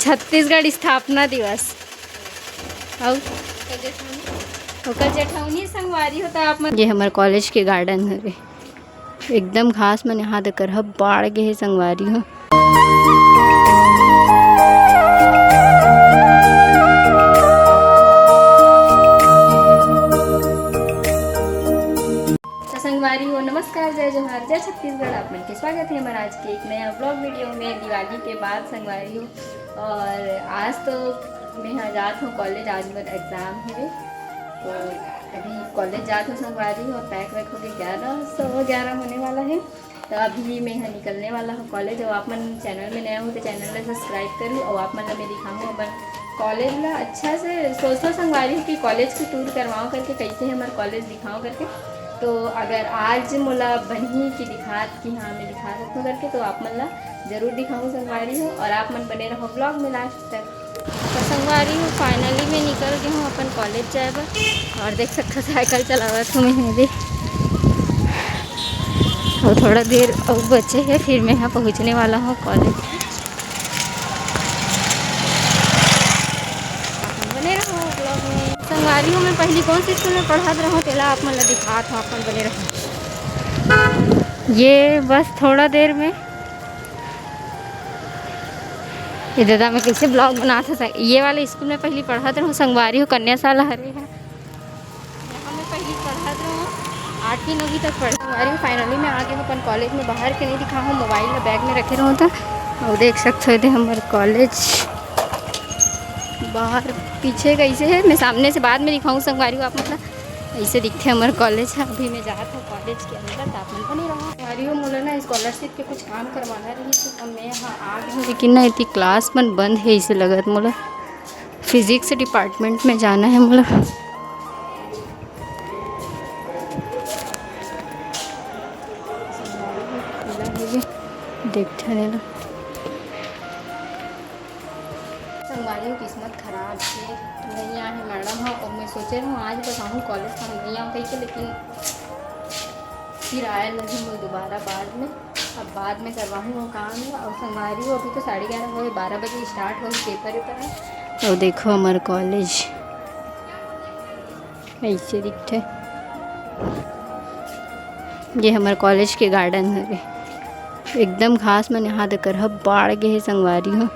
छत्तीसगढ़ स्थापना दिवस और ओकर जेठौनी संगवारी होता आप मन। ये हमारे कॉलेज के गार्डन है एकदम घास मन यहाँ देकर हब बाढ़ गे है संगवारी हो। संगवारी हो नमस्कार, जय जोहार, जय छत्तीसगढ़। आप मन के स्वागत है हमारा आज के एक नया ब्लॉग वीडियो में दिवाली के बाद संगवारी हो। और आज तो मैं यहाँ जात हूँ कॉलेज, आज मेरा एग्ज़ाम है तो अभी कॉलेज जात हूँ संगवारी हो। पैक वैक हो गए 11 होने वाला है तो अभी मैं यहाँ निकलने वाला हूँ कॉलेज। और आप मन चैनल में नया हो तो चैनल को सब्सक्राइब करूँ और आप मन मैं दिखाऊँ अपन कॉलेज ला अच्छा से सोचो संगवारी हो कि कॉलेज की टूर करवाऊँ करके कैसे हमारे कॉलेज दिखाऊँ करके। तो अगर आज मोला बनी कि दिखात कि हाँ मैं दिखा सकूँ करके तो आप मन ला ज़रूर दिखाऊँ संगवारी हो। और आप मन बने रहो ब्लॉग में लास्ट तक। तो संगवारी हो फाइनली मैं निकल गई हूँ अपन कॉलेज जाए बर। और देख सकते साइकिल चलावत हूँ मैं भी। और थोड़ा देर और बचे है फिर मैं यहाँ पहुँचने वाला हूँ कॉलेज। बने रहो ब्लॉग में। संगवारी हूँ मैं पहली कौन सी स्कूल में पढ़ात रहूँ तेला आप मन ला दिखात हूँ, अपन बने रहो। ये बस थोड़ा देर में ये दादा मैं कैसे ब्लॉग बना था। ये वाले स्कूल में पहली पढ़ात रहूँ संगवारी हूँ, कन्याशाला हरे है यहाँ मैं पहली पढ़ात रहूँ 8वीं 9वीं तक पढ़ संगवारी हूँ। फाइनली मैं आगे अपन कॉलेज में बाहर के नहीं दिखा हूँ, मोबाइल में बैग में रखे रहूँ था। और देख सकते थे हमारे कॉलेज बाहर पीछे कैसे है, मैं सामने से बाद में दिखाऊँ संगवारी हूँ। आप मतलब ऐसे दिखते हमारे कॉलेज है। अभी मैं जाता हूँ कॉलेज के अंदर तापमान बने रहा संगवारी हूँ। मोला ना स्कॉलरशिप के कुछ काम करवाना रही तो मैं यहाँ आ गई हूँ, लेकिन ना इतनी क्लास मन बंद है इसे लगत मोला फिजिक्स डिपार्टमेंट में जाना है मोला। देखते हैं ना संगवारी किस्मत खराब है नहीं आए मैडम हाँ। और मैं सोचे रहा हूँ आज बताऊँ कॉलेज का नहीं आऊँ कहीं के, लेकिन फिर आया लगी मैं दोबारा बाद में। अब बाद में करवाऊँ वो काम है। और संगवारी हो अभी तो 11:30 हो गए, 12 बजे स्टार्ट हो पेपर वेपर है। और देखो हमारा कॉलेज ऐसे दिखते ये हमारे कॉलेज के गार्डन है एकदम घास मन यहाँ देकर हब बाढ़ गे है संगवारी हो।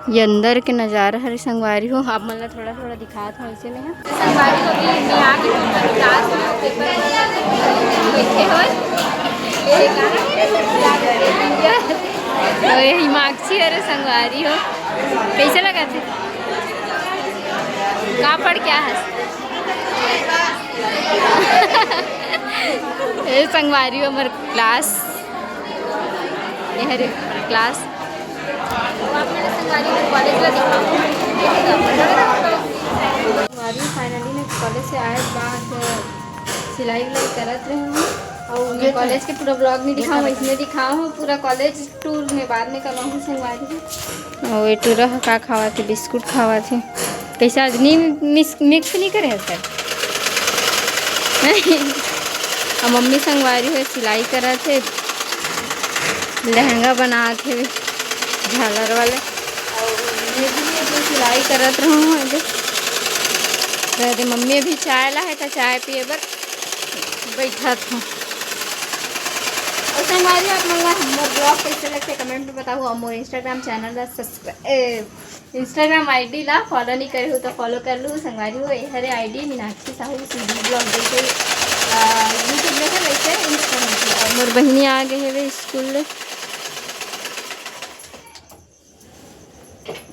ये अंदर के नज़ारा हरे संगवारी हो। आप मतलब थोड़ा थोड़ा दिखाता हूँ इसे में संगवारी हो भी मैं आके क्लास में पेपर बैठे हो यही मार्क्सी अरे संगवारी हो कैसे लगा थे कहाँ पढ़ क्या है ये संगवारी हो हमारे क्लास ये हरे क्लास कॉलेज फाइनली मैं कॉलेज से आए बाद सिलाई विलाई करत रही हूँ। और मैं कॉलेज के पूरा ब्लॉग नहीं दिखाऊँ, इसमें दिखाऊँ पूरा कॉलेज टूर में बाद में करवाऊँ संगवारी। और ये टूर का खावा थे बिस्कुट खावा थे कैसा आज नहीं मिक्स नहीं करे सर और मम्मी संगवारी हुए सिलाई करा थे लहंगा बना थे झालर वाले। और मैं भी अभी सिलाई करत रहूँ अभी मम्मी अभी चाय ला है तो चाय पिए बर बैठा था। और संगवारी आप लोग हमारे ब्लॉग कैसे लगते कमेंट में बताओ। और मोर इंस्टाग्राम चैनल ला सब्सक्राइब इंस्टाग्राम आईडी ला फॉलो नहीं करे हो तो फॉलो कर लो संगवारी हो। ये हरे आईडी मीनाक्षी साहू सीधी ब्लॉग जैसे यूट्यूब में है वैसे इंस्टाग्राम। और मोर बहनी आ गए है स्कूल।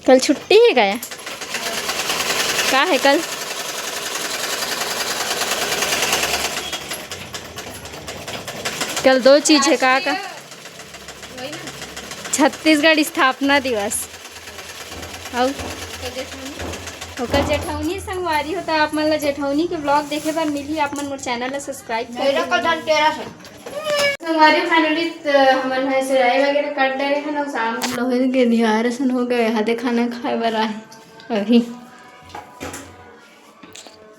कल छुट्टी है गया क्या है कल कल 2 चीज़ है का छत्तीसगढ़ स्थापना दिवस और जेठौनी संगवारी होता। आप मन ला जेठौनी के ब्लॉग देखे बार मिली आप मन मोर चैनल ला सब्सक्राइब कर संगवारी फाइनली हमन है सिलाई वगैरह कर दे रहे हैं ना। शाम लोहे के निहार सन हो गए हाथे खाना खाए बर आए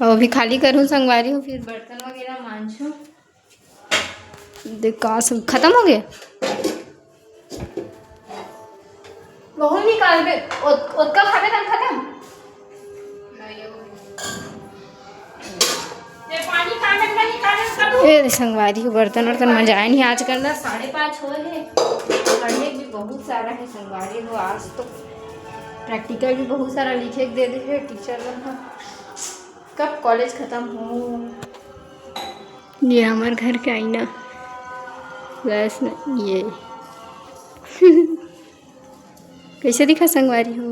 अभी खाली करूँ संगवारी हूँ फिर बर्तन वगैरह मांझूँ। देख का सब खत्म हो गया बहुत निकाल के उसका खाते तक खत्म। ये संगवारी के बर्तन वर्तन मजाए नहीं आज करना 5:30 हो है। पढ़ने भी बहुत सारा है संगवारी हो। आज तो प्रैक्टिकल भी बहुत सारा लिखे दे दे है टीचर लोग। कब कॉलेज ख़त्म हो। ये हमारे घर का आईना बस ये कैसे दिखा संगवारी हो।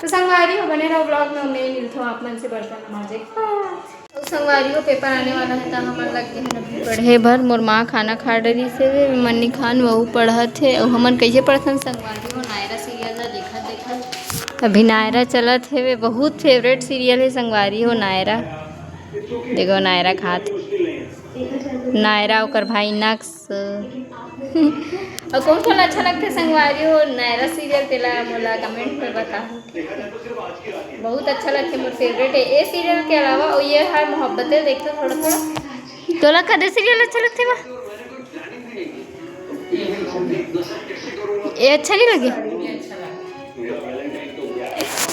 तो संगवारी हो बने रहो ब्लॉग में। मैं मिलता हूँ आप मन से बर्तन माजे। तो संगवारी हो पेपर आने वाला है तो हमन लग गए हैं पढ़े भर। मोर माँ खाना खा डरी से मन्नी खान वहू पढ़त है। और हमन कैसे पढ़थन संगवारी हो नायरा सीरियल ला देखत अभी नायरा चलत है। वे बहुत फेवरेट सीरियल है संगवारी हो नायरा। देखो नायरा खात नायरा ओकर भाई नक्स। और कौन कौन अच्छा लगता संगवारी हो नायरा सीरियल तेला मोला कमेंट में बता। बहुत अच्छा लगता है मोर फेवरेट है ये सीरियल के अलावा। और ये हर मोहब्बतें देखते थोड़ा थोड़ा। तोला कदे सीरियल अच्छा लगते बा ये अच्छा नहीं लगे।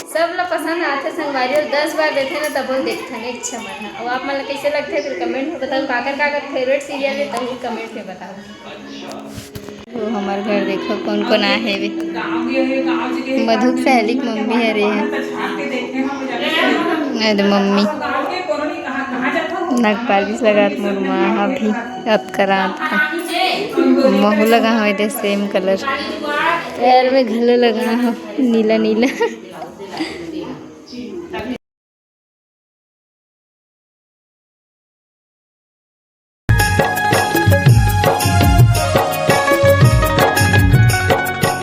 सब लोग पसंद आते संगवारी और 10 बार देखे ना तब देखते हैं अच्छा मन है। और आप मन कैसे लगते हैं फिर कमेंट में बताओ। काकर फेवरेट सीरियल है तभी कमेंट में बताओ। तो हमारे घर देखो कौन कौन आए है वे। मधुक सहेली की मम्मी है रे मम्मी नगपाल भी लगा मोर माँ भी अब करात महू लगा हो सेम कलर पैर में घलो लगा हो नीला नीला।